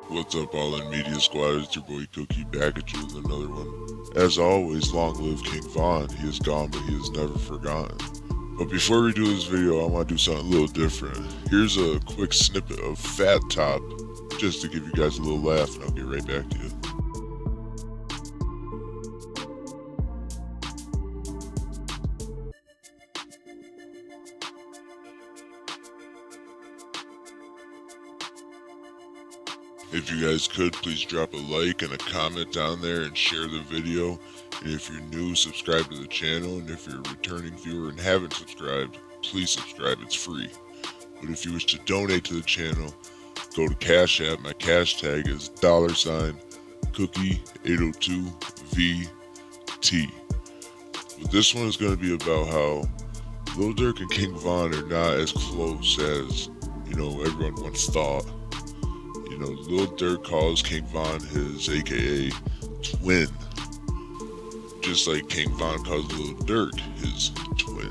What's up, All In Media Squad? It's your boy Cookie back at you with another one. As always, long live King Von. He is gone, but he is never forgotten. But before we do this video, I want to do something a little different. Here's a quick snippet of Fat Top, just to give you guys a little laugh, and I'll get right back to you. If you guys could, please drop a like and a comment down there and share the video. And if you're new, subscribe to the channel. And if you're a returning viewer and haven't subscribed, please subscribe, it's free. But if you wish to donate to the channel, go to Cash App. My cash tag is $cookie802VT. But this one is going to be about how Lildurk and Kingvon are not as close as, everyone once thought. Lil Durk calls Kingvon his aka twin, just like Kingvon calls Lil Durk his twin.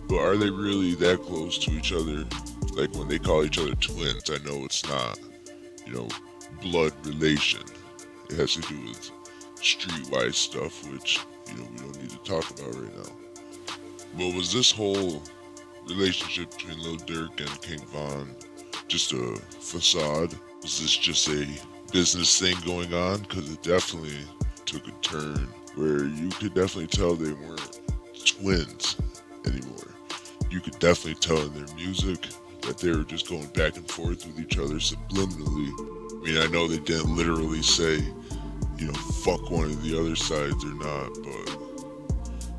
But are they really that close to each other? Like when they call each other twins, I know it's not, blood relation. It has to do with streetwise stuff, which, we don't need to talk about right now. But was this whole relationship between Lil Durk and Kingvon just a facade? Was this just a business thing going on? Because it definitely took a turn where you could definitely tell they weren't twins anymore. You could definitely tell in their music that they were just going back and forth with each other subliminally. I mean, I know they didn't literally say, fuck one of the other sides or not, but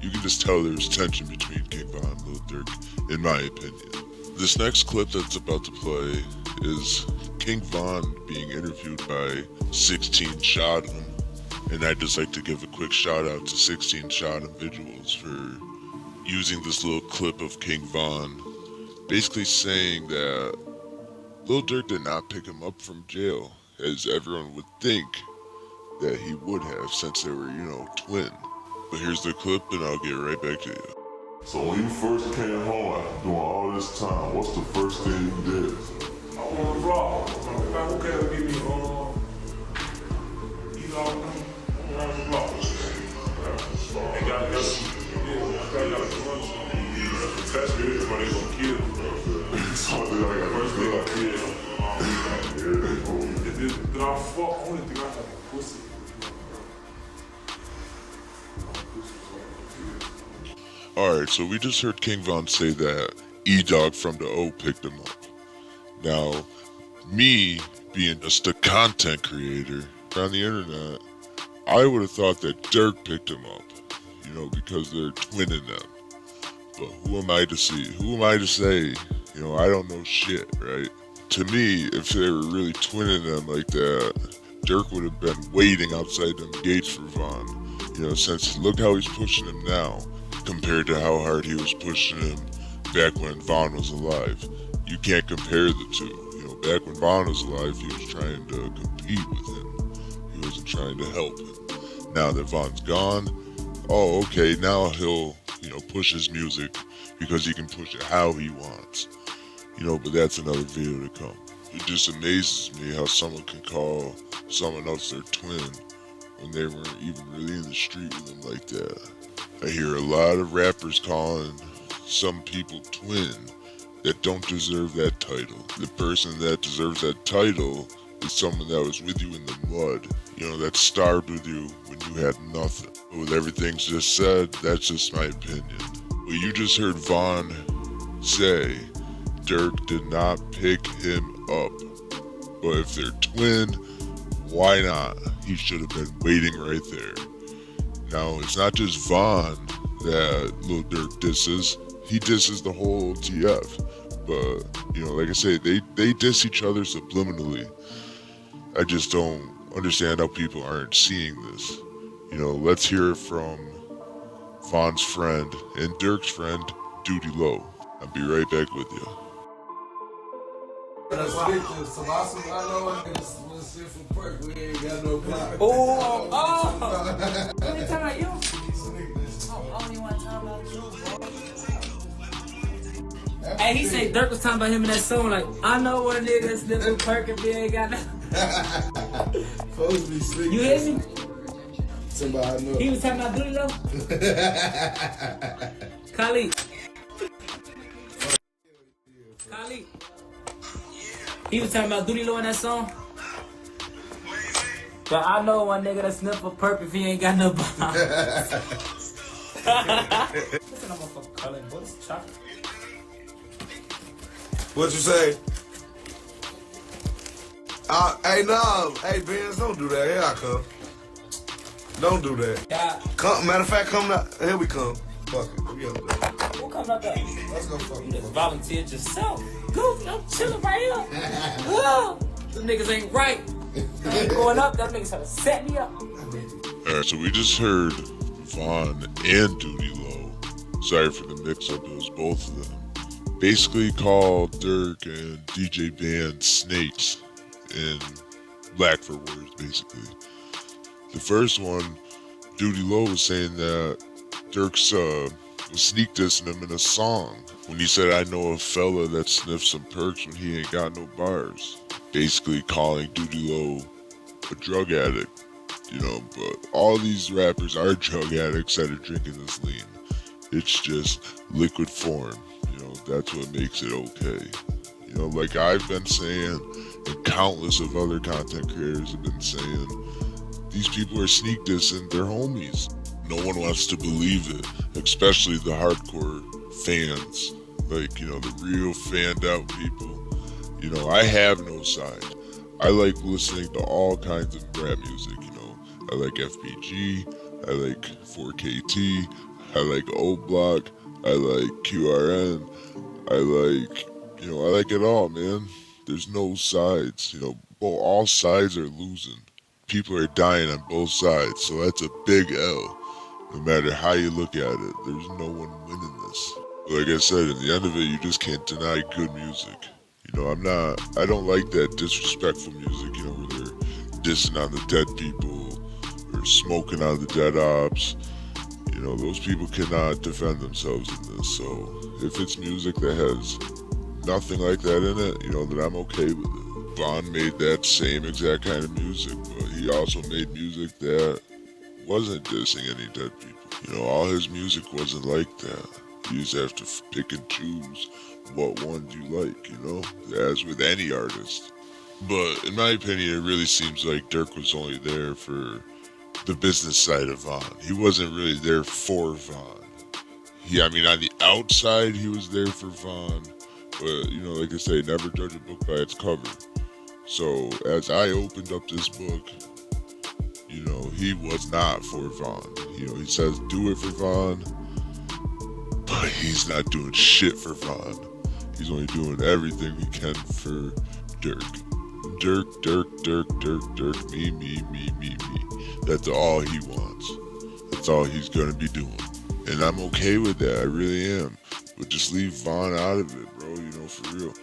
you can just tell there was tension between Kingvon and Lil Durk, in my opinion. This next clip that's about to play is Kingvon being interviewed by 16 Shot Him, and I'd just like to give a quick shout out to 16 Shot Individuals for using this little clip of Kingvon basically saying that Lil Durk did not pick him up from jail, as everyone would think that he would have, since they were, twin. But here's the clip and I'll get right back to you. So when you first came home after doing all this time, what's the first thing you did? I want to rock. Who can give me, eat all of them? I want to rock. And got some lunch. That's me, but they gonna kill me. So they like First thing I did, did I fuck? Only thing I had was pussy. Alright, so we just heard Kingvon say that E-Dog from the O picked him up. Now, me being just a content creator on the internet, I would have thought that Durk picked him up, because they're twinning them. But who am I to see? Who am I to say? I don't know shit, right? To me, if they were really twinning them like that, Durk would have been waiting outside them gates for Von. Since look how he's pushing him now, compared to how hard he was pushing him back when Von was alive. You can't compare the two. Back when Von was alive, he was trying to compete with him. He wasn't trying to help him. Now that Von's gone, oh, okay, now he'll, push his music because he can push it how he wants. But that's another video to come. It just amazes me how someone can call someone else their twin when they weren't even really in the street with them like that. I hear a lot of rappers calling some people twin that don't deserve that title. The person that deserves that title is someone that was with you in the mud, that starved with you when you had nothing. But with everything just said, that's just my opinion. Well, you just heard Von say Durk did not pick him up. But if they're twin, why not? He should have been waiting right there. Now, it's not just Von that Lil Durk disses. He disses the whole TF. But, like I say, they diss each other subliminally. I just don't understand how people aren't seeing this. Let's hear it from Von's friend and Durk's friend, Duty Low. I'll be right back with you. I know it's shit for perk. We ain't got no block. Oh! Only time about you? Only one time about you, bro. Hey, he said Durk was talking about him in that song, like, I know what a nigga sniffing perk if he ain't got no. Supposed to be sleeping. You hear me? Somebody I know. He was talking about Duty Low. Khalid. Khalid. He was talking about Duty Low in that song. But I know one nigga that sniff a perp if he ain't got no bomb. What's that motherfucker calling? What's chocolate? What you say? Hey, no. Hey, Benz, don't do that. Here I come. Don't do that. Yeah. Come, matter of fact, come now. Here we come. Fuck it. We up there. Who coming up there? Let's go fuck You just it. volunteered yourself. Goofy, I'm chilling right here. Whoa. Them niggas ain't right. I ain't going up. Them niggas trying to set me up. Alright, so we just heard Vaughn and Duty Low. Sorry for the mix-up, it was both of them. Basically called Durk and DJ Band snakes in black for words, basically. The first one, Duty Low was saying that Durk's was sneak dissing him in a song when he said, "I know a fella that sniffs some perks when he ain't got no bars." Basically calling Duty Low a drug addict, you know, but all these rappers are drug addicts that are drinking this lean. It's just liquid form, you know, that's what makes it okay. You know, like I've been saying, and countless of other content creators have been saying, these people are sneak dissing their homies. No one wants to believe it, especially the hardcore fans, like, you know, the real fanned out people. You know, I have no side. I like listening to all kinds of rap music, you know. I like FBG, I like 4KT, I like O Block, I like QRN, I like, you know, I like it all, man. There's no sides, you know, all sides are losing. People are dying on both sides, so that's a big L. No matter how you look at it, there's no one winning this. Like I said, in the end of it, you just can't deny good music. You know, I don't like that disrespectful music, you know, where they're dissing on the dead people or smoking on the dead ops. You know, those people cannot defend themselves in this. So if it's music that has nothing like that in it, you know, then I'm okay with it. Vaughn made that same exact kind of music, but he also made music that wasn't dissing any dead people. You know, all his music wasn't like that. You just have to pick and choose what one you like, you know, as with any artist. But in my opinion, it really seems like Durk was only there for the business side of Vaughn. He wasn't really there for Vaughn. I mean, on the outside, he was there for Vaughn, but, you know, like I say, never judge a book by its cover. So as I opened up this book, you know, he was not for Vaughn. You know, he says do it for Vaughn, but he's not doing shit for Vaughn. He's only doing everything he can for Durk. Durk, me. That's all he wants. That's all he's gonna be doing. And I'm okay with that, I really am. But just leave Vaughn out of it, bro, you know, for real.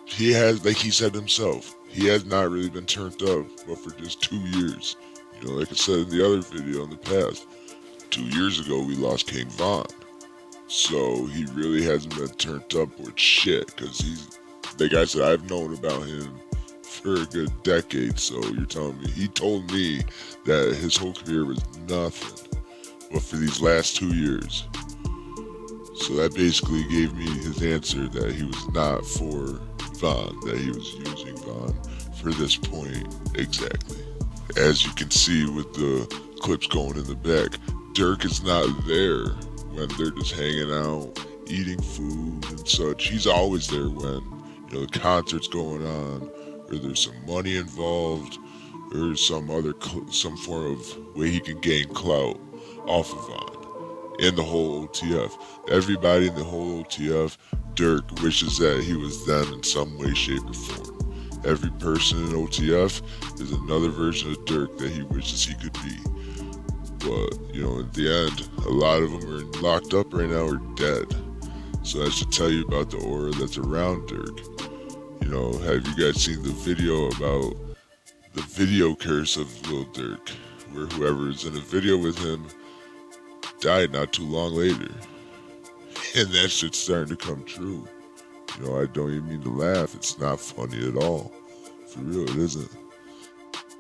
He has, like he said himself, he has not really been turned up, but for just 2 years. You know, like I said in the other video in the past, 2 years ago we lost Kingvon. So he really hasn't been turned up with shit, because he's, like I said, I've known about him for a good decade, so you're telling me, he told me that his whole career was nothing, but for these last 2 years. So that basically gave me his answer that he was not for Vaughn, that he was using Vaughn for this point exactly. As you can see with the clips going in the back, Durk is not there when they're just hanging out, eating food and such. He's always there when, you know, the concert's going on, or there's some money involved, or some form of way he can gain clout off of Vaughn. And the whole OTF. Everybody in the whole OTF, Durk wishes that he was them in some way, shape, or form. Every person in OTF is another version of Durk that he wishes he could be. But, you know, at the end, a lot of them are locked up right now or dead. So that should tell you about the aura that's around Durk. You know, have you guys seen the video about the video curse of Lildurk, where whoever is in a video with him died not too long later? And that shit's starting to come true. You know, I don't even mean to laugh. It's not funny at all. For real, it isn't.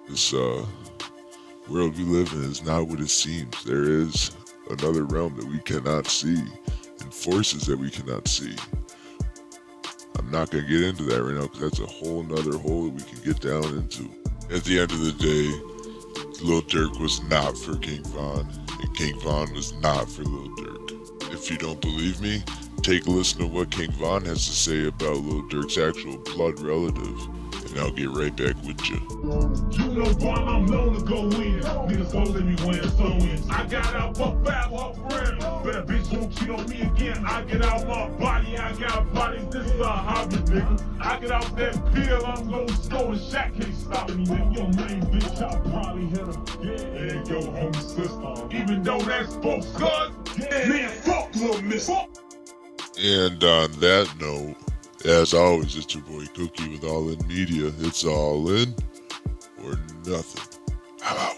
This world we live in is not what it seems. There is another realm that we cannot see and forces that we cannot see. I'm not going to get into that right now because that's a whole nother hole that we can get down into. At the end of the day, Lil Durk was not for Kingvon, and Kingvon was not for Lil Durk. If you don't believe me, take a listen to what Kingvon has to say about Lil Durk's actual blood relative, and I'll get right back with you. You know, boy, I'm known to go in. Niggas supposed to be wearing so in. I got out my fat off friend. Better bitch won't cheat on me again. I get out my body, I got body. This is a hobby, nigga. I get out that pill, I'm gon' score the Shaq can't stop me, nigga. Your main bitch, I'll probably hit her. Yeah, and your home sister. Even though that's folks' cuz, yeah, man, fuck little miss. And on that note, as always, it's your boy Cookie with All In Media. It's all in or nothing. I'm out.